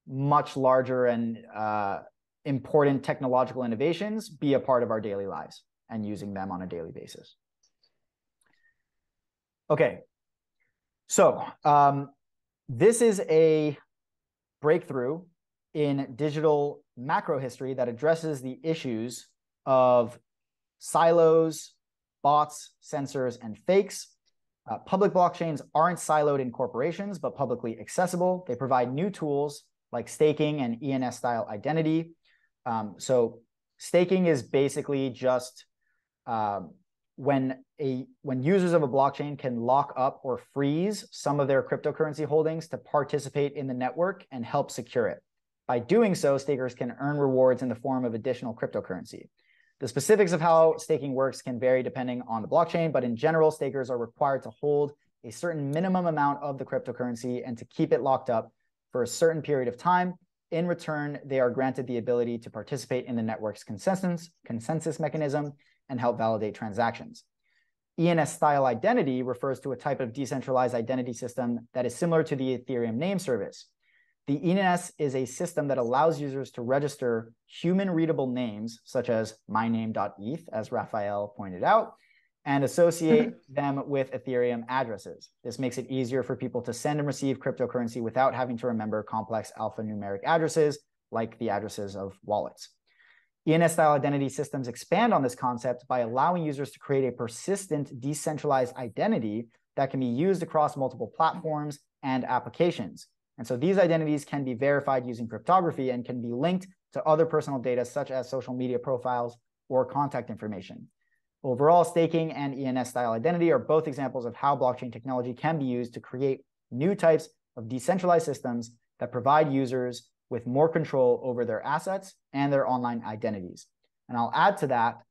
[SPEAKER 1] much larger and important technological innovations be a part of our daily lives and using them on a daily basis. Okay, so this is a breakthrough in digital macrohistory that addresses the issues of silos, bots, sensors, and fakes. Public blockchains aren't siloed in corporations, but publicly accessible. They provide new tools like staking and ENS-style identity. So staking is basically just when users of a blockchain can lock up or freeze some of their cryptocurrency holdings to participate in the network and help secure it. By doing so, stakers can earn rewards in the form of additional cryptocurrency. The specifics of how staking works can vary depending on the blockchain, but in general, stakers are required to hold a certain minimum amount of the cryptocurrency and to keep it locked up for a certain period of time. In return, they are granted the ability to participate in the network's consensus mechanism and help validate transactions. ENS-style identity refers to a type of decentralized identity system that is similar to the Ethereum name service. The ENS is a system that allows users to register human-readable names, such as myname.eth, as Raphael pointed out, and associate them with Ethereum addresses. This makes it easier for people to send and receive cryptocurrency without having to remember complex alphanumeric addresses, like the addresses of wallets. ENS-style identity systems expand on this concept by allowing users to create a persistent, decentralized identity that can be used across multiple platforms and applications. And so these identities can be verified using cryptography and can be linked to other personal data, such as social media profiles or contact information. Overall, staking and ENS-style identity are both examples of how blockchain technology can be used to create new types of decentralized systems that provide users with more control over their assets and their online identities. And I'll add to that,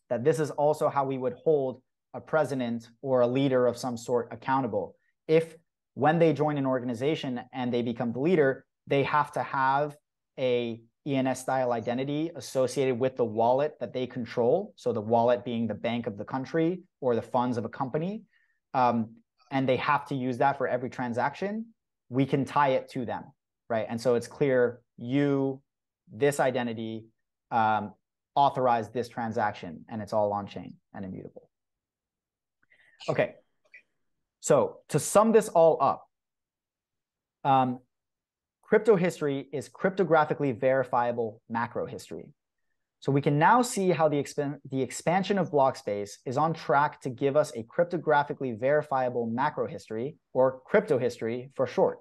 [SPEAKER 1] that this is also how we would hold a president or a leader of some sort accountable. If when they join an organization and they become the leader, they have to have a ENS-style identity associated with the wallet that they control. So the wallet being the bank of the country or the funds of a company. And they have to use that for every transaction. We can tie it to them, right? And so it's clear this identity authorized this transaction, and it's all on-chain and immutable. Okay. So to sum this all up, cryptohistory is cryptographically verifiable macro history. So we can now see how the expansion of block space is on track to give us a cryptographically verifiable macro history, or cryptohistory for short.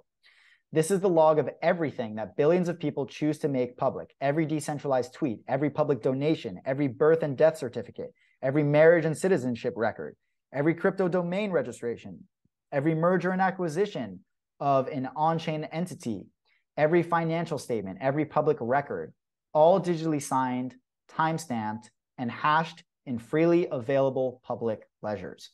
[SPEAKER 1] This is the log of everything that billions of people choose to make public: every decentralized tweet, every public donation, every birth and death certificate, every marriage and citizenship record, every crypto domain registration, every merger and acquisition of an on-chain entity, every financial statement, every public record, all digitally signed, time-stamped, and hashed in freely available public ledgers.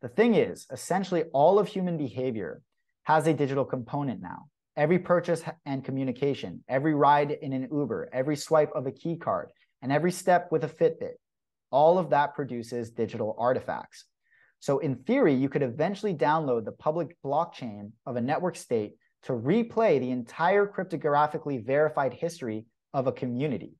[SPEAKER 1] The thing is, essentially all of human behavior has a digital component now. Every purchase and communication, every ride in an Uber, every swipe of a key card, and every step with a Fitbit, all of that produces digital artifacts. So in theory, you could eventually download the public blockchain of a network state to replay the entire cryptographically verified history of a community.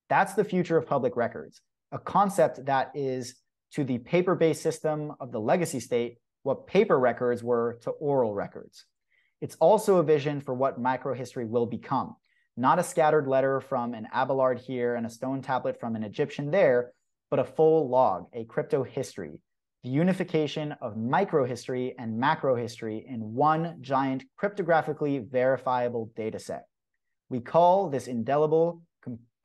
[SPEAKER 1] That's the future of public records, a concept that is to the paper-based system of the legacy state what paper records were to oral records. It's also a vision for what microhistory will become, not a scattered letter from an Abelard here and a stone tablet from an Egyptian there, but a full log, a crypto history, the unification of microhistory and macrohistory in one giant cryptographically verifiable data set. We call this indelible,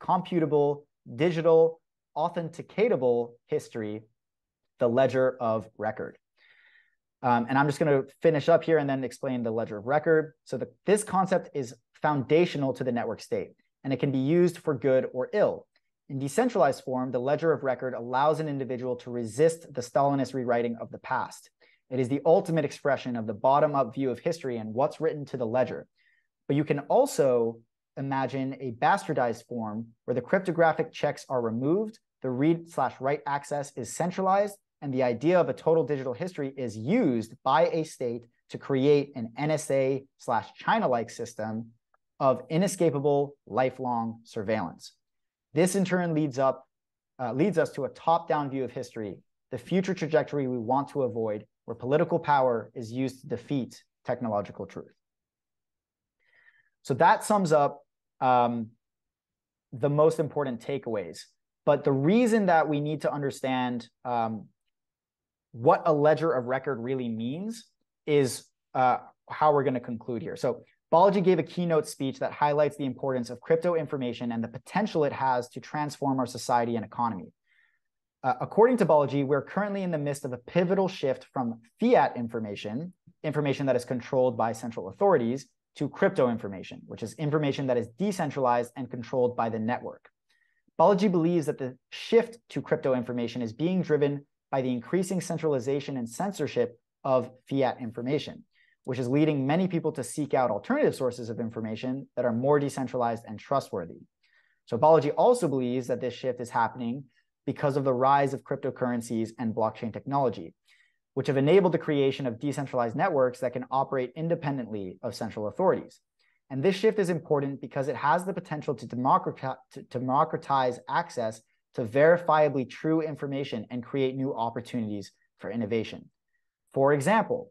[SPEAKER 1] computable, digital, authenticatable history the ledger of record. And I'm just going to finish up here and then explain the ledger of record. So this concept is foundational to the network state, and it can be used for good or ill. In decentralized form, the ledger of record allows an individual to resist the Stalinist rewriting of the past. It is the ultimate expression of the bottom-up view of history and what's written to the ledger. But you can also imagine a bastardized form where the cryptographic checks are removed, the read/write access is centralized, and the idea of a total digital history is used by a state to create an NSA/China-like system of inescapable lifelong surveillance. This in turn leads us to a top-down view of history, the future trajectory we want to avoid, where political power is used to defeat technological truth. So that sums up the most important takeaways. But the reason that we need to understand what a ledger of record really means is how we're going to conclude here. So Balaji gave a keynote speech that highlights the importance of crypto information and the potential it has to transform our society and economy. According to Balaji, we're currently in the midst of a pivotal shift from fiat information that is controlled by central authorities, to crypto information, which is information that is decentralized and controlled by the network. Balaji believes that the shift to crypto information is being driven by the increasing centralization and censorship of fiat information, which is leading many people to seek out alternative sources of information that are more decentralized and trustworthy. So Balaji also believes that this shift is happening because of the rise of cryptocurrencies and blockchain technology, which have enabled the creation of decentralized networks that can operate independently of central authorities. And this shift is important because it has the potential to democratize access to verifiably true information and create new opportunities for innovation. For example,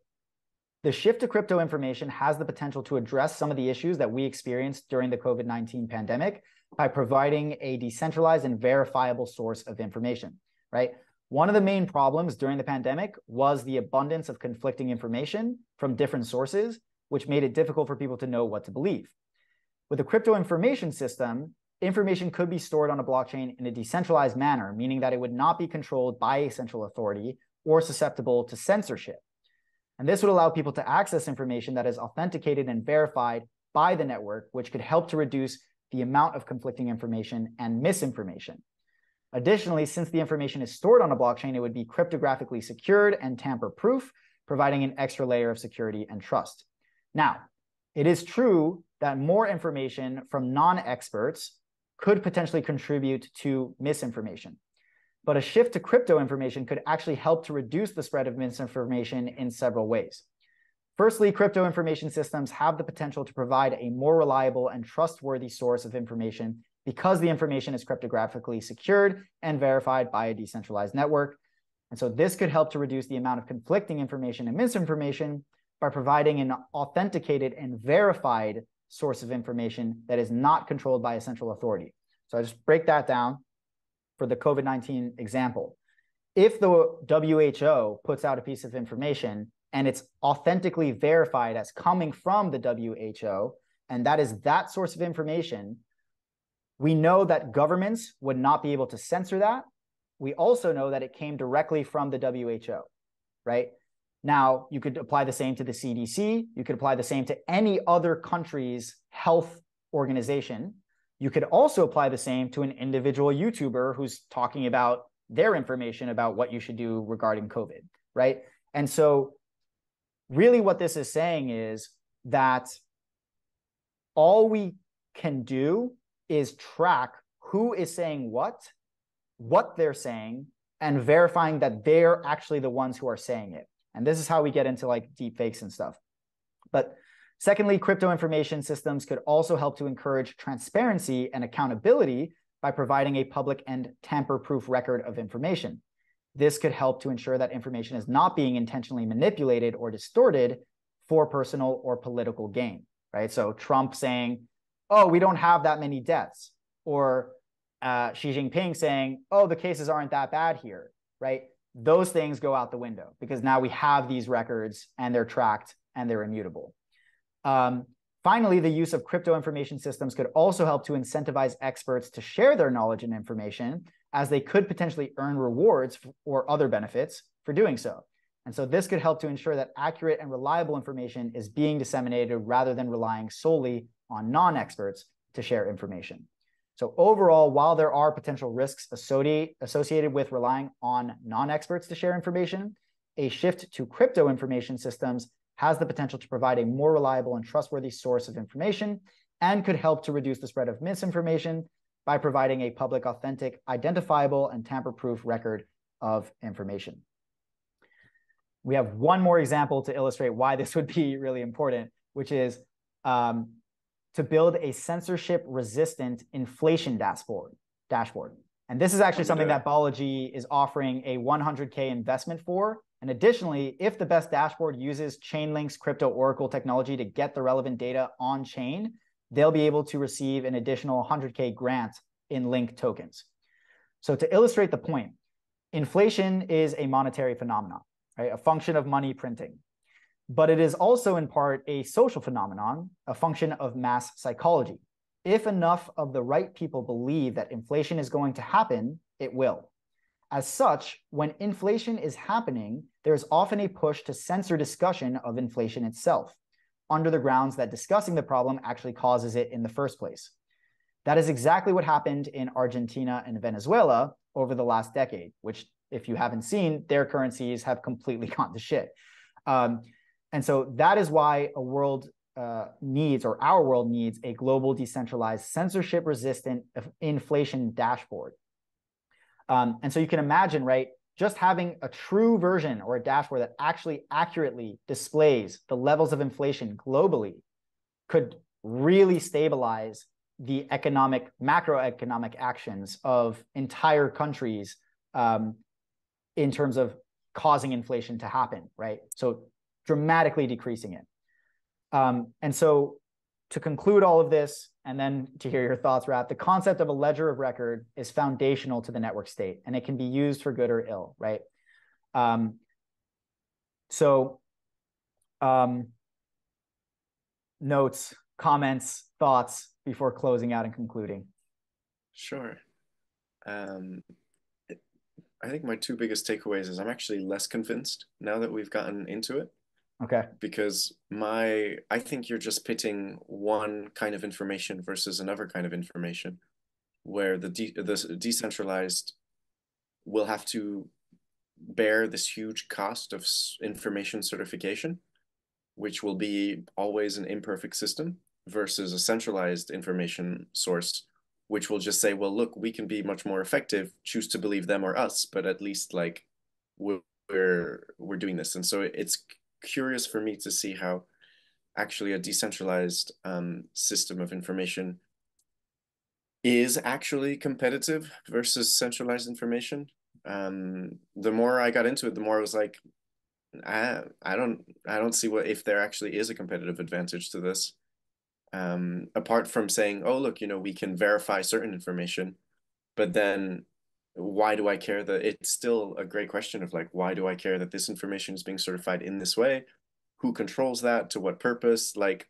[SPEAKER 1] the shift to crypto information has the potential to address some of the issues that we experienced during the COVID-19 pandemic by providing a decentralized and verifiable source of information, right? One of the main problems during the pandemic was the abundance of conflicting information from different sources, which made it difficult for people to know what to believe. With a crypto information system, information could be stored on a blockchain in a decentralized manner, meaning that it would not be controlled by a central authority or susceptible to censorship. And this would allow people to access information that is authenticated and verified by the network, which could help to reduce the amount of conflicting information and misinformation. Additionally, since the information is stored on a blockchain, it would be cryptographically secured and tamper-proof, providing an extra layer of security and trust. Now, it is true that more information from non-experts could potentially contribute to misinformation. But a shift to crypto information could actually help to reduce the spread of misinformation in several ways. Firstly, crypto information systems have the potential to provide a more reliable and trustworthy source of information because the information is cryptographically secured and verified by a decentralized network. And so this could help to reduce the amount of conflicting information and misinformation by providing an authenticated and verified source of information that is not controlled by a central authority. So I just break that down for the COVID-19 example. If the WHO puts out a piece of information and it's authentically verified as coming from the WHO, and that is that source of information, we know that governments would not be able to censor that. We also know that it came directly from the WHO, right? Now, you could apply the same to the CDC. You could apply the same to any other country's health organization. You could also apply the same to an individual YouTuber who's talking about their information about what you should do regarding COVID, right? And so really what this is saying is that all we can do is track who is saying what they're saying, and verifying that they're actually the ones who are saying it. And this is how we get into like deep fakes and stuff. But secondly, crypto information systems could also help to encourage transparency and accountability by providing a public and tamper-proof record of information. This could help to ensure that information is not being intentionally manipulated or distorted for personal or political gain, right? So Trump saying, oh, we don't have that many deaths, or Xi Jinping saying, oh, the cases aren't that bad here, right? Those things go out the window because now we have these records and they're tracked and they're immutable. Finally, the use of crypto information systems could also help to incentivize experts to share their knowledge and information, as they could potentially earn rewards or other benefits for doing so. And so this could help to ensure that accurate and reliable information is being disseminated rather than relying solely on non-experts to share information. So overall, while there are potential risks associated with relying on non-experts to share information, a shift to crypto information systems has the potential to provide a more reliable and trustworthy source of information and could help to reduce the spread of misinformation by providing a public, authentic, identifiable, and tamper-proof record of information. We have one more example to illustrate why this would be really important, which is to build a censorship-resistant inflation dashboard. And this is actually something that Balaji is offering a 100K investment for. And additionally, if the best dashboard uses Chainlink's crypto oracle technology to get the relevant data on chain, they'll be able to receive an additional 100K grant in Link tokens. So to illustrate the point, inflation is a monetary phenomenon, right? A function of money printing. But it is also in part a social phenomenon, a function of mass psychology. If enough of the right people believe that inflation is going to happen, it will. As such, when inflation is happening, there is often a push to censor discussion of inflation itself, under the grounds that discussing the problem actually causes it in the first place. That is exactly what happened in Argentina and Venezuela over the last decade, which, if you haven't seen, their currencies have completely gone to shit. And so that is why a world needs, or our world needs, a global, decentralized, censorship-resistant inflation dashboard. And so you can imagine, right, just having a true version or a dashboard that actually accurately displays the levels of inflation globally could really stabilize the macroeconomic actions of entire countries in terms of causing inflation to happen, right? So dramatically decreasing it. And so to conclude all of this, and then to hear your thoughts, Raf, the concept of a ledger of record is foundational to the network state, and it can be used for good or ill, right? Notes, comments, thoughts before closing out and concluding.
[SPEAKER 2] Sure. I think my two biggest takeaways is I'm actually less convinced now that we've gotten into it.
[SPEAKER 1] Okay.
[SPEAKER 2] Because I think you're just pitting one kind of information versus another kind of information, where the decentralized will have to bear this huge cost of information certification, which will be always an imperfect system, versus a centralized information source, which will just say, well, look, we can be much more effective, choose to believe them or us, but at least like we're doing this. And so it's curious for me to see how actually a decentralized system of information is actually competitive versus centralized information. The more I got into it, the more I was like, I don't see what if there actually is a competitive advantage to this. Apart from saying, oh, look, we can verify certain information, but then why do I care that it's still a great question of like, why do I care that this information is being certified in this way? Who controls that? To what purpose? Like,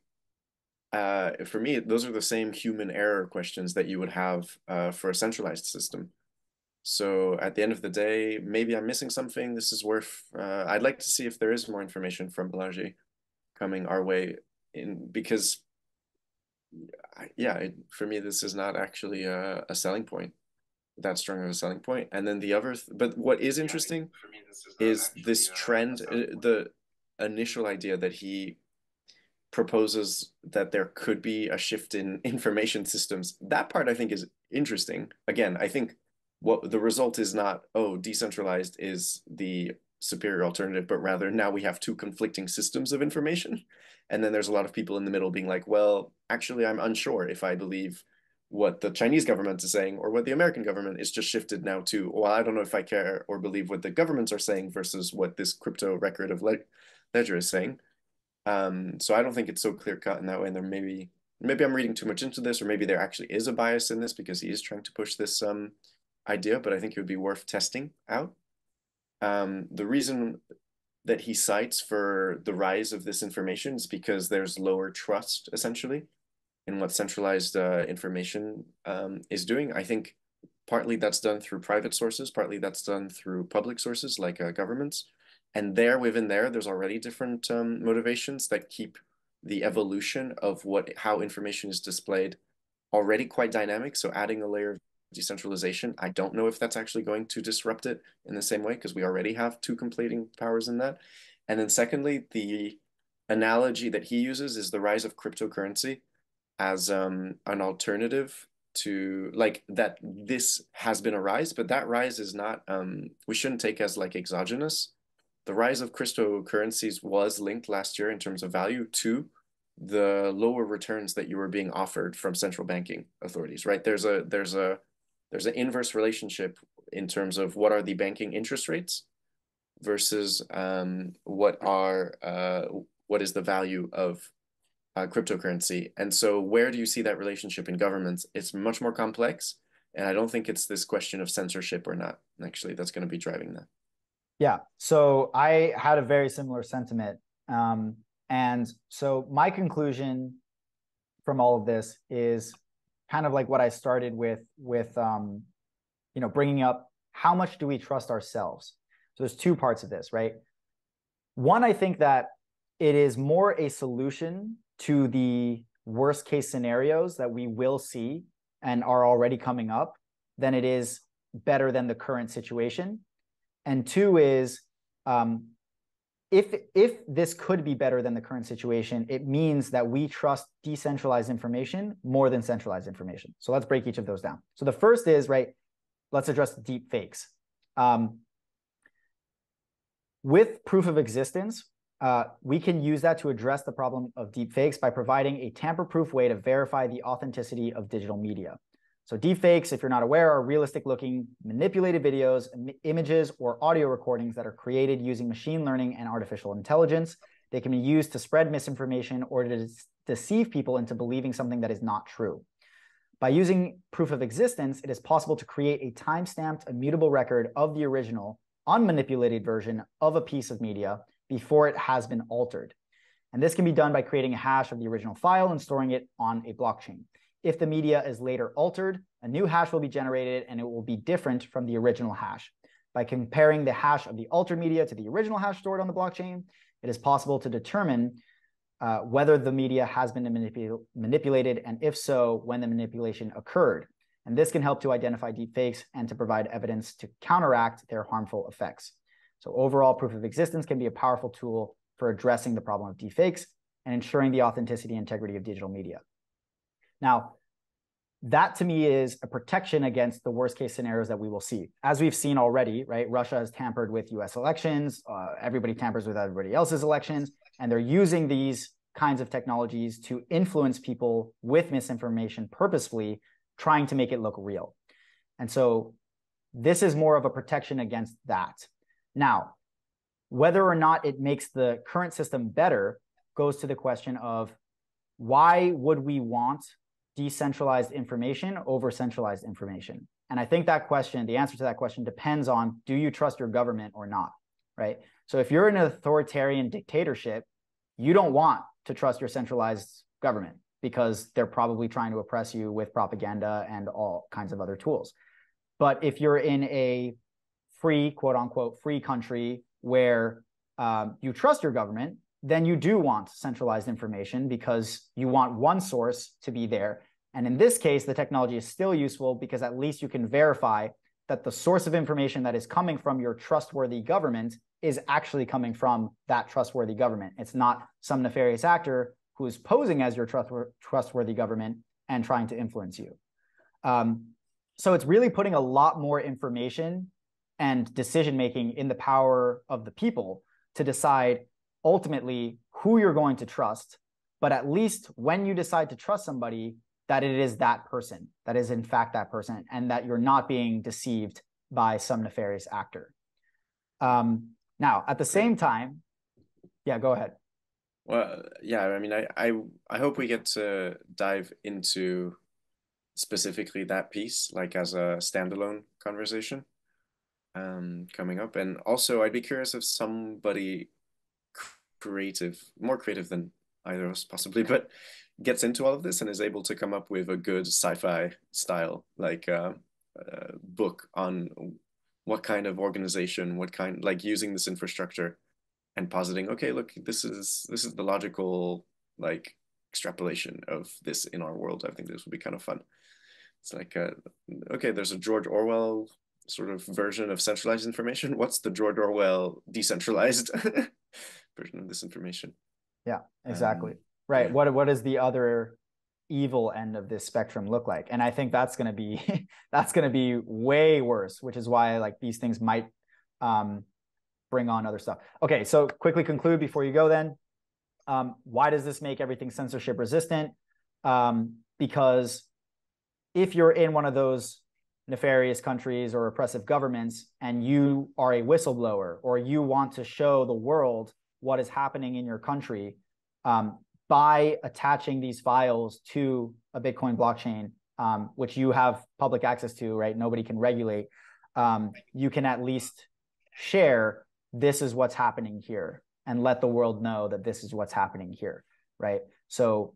[SPEAKER 2] for me, those are the same human error questions that you would have for a centralized system. So at the end of the day, maybe I'm missing something. This is worth, I'd like to see if there is more information from Balaji coming our way because yeah, for me, this is not actually a selling point, that strong of a selling point. And then but what is interesting is this trend, the initial idea that he proposes that there could be a shift in information systems. That part I think is interesting. Again, I think what the result is not, oh, decentralized is the superior alternative, but rather now we have two conflicting systems of information. And then there's a lot of people in the middle being like, well, actually, I'm unsure if I believe what the Chinese government is saying or what the American government is just shifted now to, well, I don't know if I care or believe what the governments are saying versus what this crypto record of ledger is saying. So I don't think it's so clear cut in that way. And there maybe I'm reading too much into this, or maybe there actually is a bias in this because he is trying to push this idea, but I think it would be worth testing out. The reason that he cites for the rise of this information is because there's lower trust, essentially, in what centralized information is doing. I think partly that's done through private sources, partly that's done through public sources like governments. And within there's already different motivations that keep the evolution of how information is displayed already quite dynamic. So adding a layer of decentralization, I don't know if that's actually going to disrupt it in the same way, because we already have two completing powers in that. And then secondly, the analogy that he uses is the rise of cryptocurrency as an alternative to like that. This has been a rise, but that rise is not, we shouldn't take as like exogenous. The rise of cryptocurrencies was linked last year in terms of value to the lower returns that you were being offered from central banking authorities, right? There's an inverse relationship in terms of what are the banking interest rates versus what is the value of cryptocurrency. And so where do you see that relationship in governments? It's much more complex. And I don't think it's this question of censorship or not. Actually, that's going to be driving that.
[SPEAKER 1] Yeah. So I had a very similar sentiment. And so my conclusion from all of this is kind of like what I started with bringing up how much do we trust ourselves? So there's two parts of this, right? One, I think that it is more a solution to the worst case scenarios that we will see and are already coming up, then it is better than the current situation. And two is, if this could be better than the current situation, it means that we trust decentralized information more than centralized information. So let's break each of those down. So the first is, right, let's address deep fakes. With proof of existence, we can use that to address the problem of deep fakes by providing a tamper-proof way to verify the authenticity of digital media. So deepfakes, if you're not aware, are realistic-looking manipulated videos, images, or audio recordings that are created using machine learning and artificial intelligence. They can be used to spread misinformation or to deceive people into believing something that is not true. By using proof of existence, it is possible to create a time-stamped, immutable record of the original, unmanipulated version of a piece of media before it has been altered. And this can be done by creating a hash of the original file and storing it on a blockchain. If the media is later altered, a new hash will be generated and it will be different from the original hash. By comparing the hash of the altered media to the original hash stored on the blockchain, it is possible to determine whether the media has been manipulated, and if so, when the manipulation occurred. And this can help to identify deepfakes and to provide evidence to counteract their harmful effects. So overall, proof of existence can be a powerful tool for addressing the problem of deepfakes and ensuring the authenticity and integrity of digital media. Now, that to me is a protection against the worst case scenarios that we will see. As we've seen already, right? Russia has tampered with US elections. Everybody tampers with everybody else's elections. And they're using these kinds of technologies to influence people with misinformation purposefully, trying to make it look real. And so this is more of a protection against that. Now, whether or not it makes the current system better goes to the question of, why would we want decentralized information over centralized information? And I think that question, the answer to that question depends on, do you trust your government or not, right? So if you're in an authoritarian dictatorship, you don't want to trust your centralized government because they're probably trying to oppress you with propaganda and all kinds of other tools. But if you're in a free, quote unquote, free country where you trust your government, then you do want centralized information because you want one source to be there. And in this case, the technology is still useful because at least you can verify that the source of information that is coming from your trustworthy government is actually coming from that trustworthy government. It's not some nefarious actor who is posing as your trustworthy government and trying to influence you. So it's really putting a lot more information and decision-making in the power of the people to decide ultimately who you're going to trust, but at least when you decide to trust somebody, that it is that person, that is in fact that person, and that you're not being deceived by some nefarious actor. Now, at the same time, yeah, go ahead.
[SPEAKER 2] Well, yeah, I mean, I hope we get to dive into specifically that piece, like as a standalone conversation coming up. And also, I'd be curious if somebody creative, more creative than either of us possibly, but gets into all of this and is able to come up with a good sci-fi style, like book on what kind of organization, what kind, like using this infrastructure and positing, okay, look, this is the logical like extrapolation of this in our world. I think this would be kind of fun. It's like, okay, there's a George Orwell sort of version of centralized information. What's the George Orwell decentralized version of this information?
[SPEAKER 1] Yeah, exactly. Right. Yeah. What is the other evil end of this spectrum look like? And I think that's going to be way worse, which is why like these things might bring on other stuff. Okay, so quickly conclude before you go then. Why does this make everything censorship resistant? Because if you're in one of those nefarious countries or oppressive governments and you are a whistleblower or you want to show the world what is happening in your country, by attaching these files to a Bitcoin blockchain, which you have public access to, right? Nobody can regulate. You can at least share, this is what's happening here, and let the world know that this is what's happening here, right? So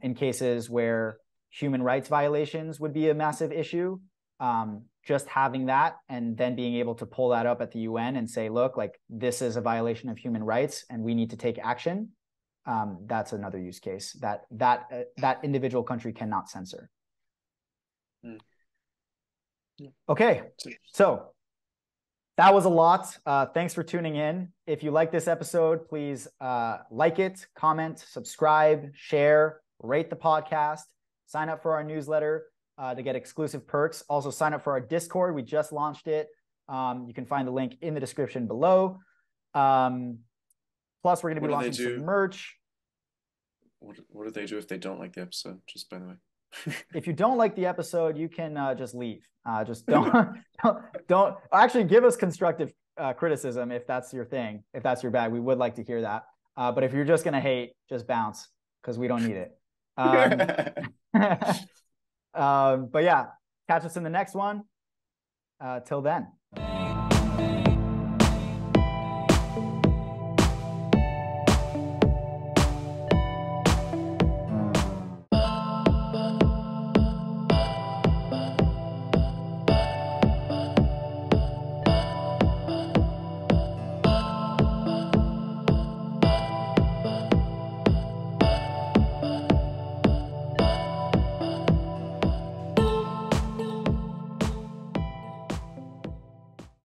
[SPEAKER 1] in cases where human rights violations would be a massive issue, just having that and then being able to pull that up at the UN and say, look, like this is a violation of human rights and we need to take action. That's another use case that individual country cannot censor.
[SPEAKER 2] Mm. Yeah.
[SPEAKER 1] Okay, so that was a lot. Thanks for tuning in. If you like this episode, please like it, comment, subscribe, share, rate the podcast, sign up for our newsletter to get exclusive perks. Also sign up for our Discord. We just launched it. You can find the link in the description below. Plus, we're going to be launching some merch.
[SPEAKER 2] What do they do if they don't like the episode? Just by the way.
[SPEAKER 1] If you don't like the episode, you can just leave. Just don't actually give us constructive criticism if that's your thing, if that's your bag. We would like to hear that. But if you're just gonna hate, just bounce because we don't need it. But yeah, catch us in the next one. Till then.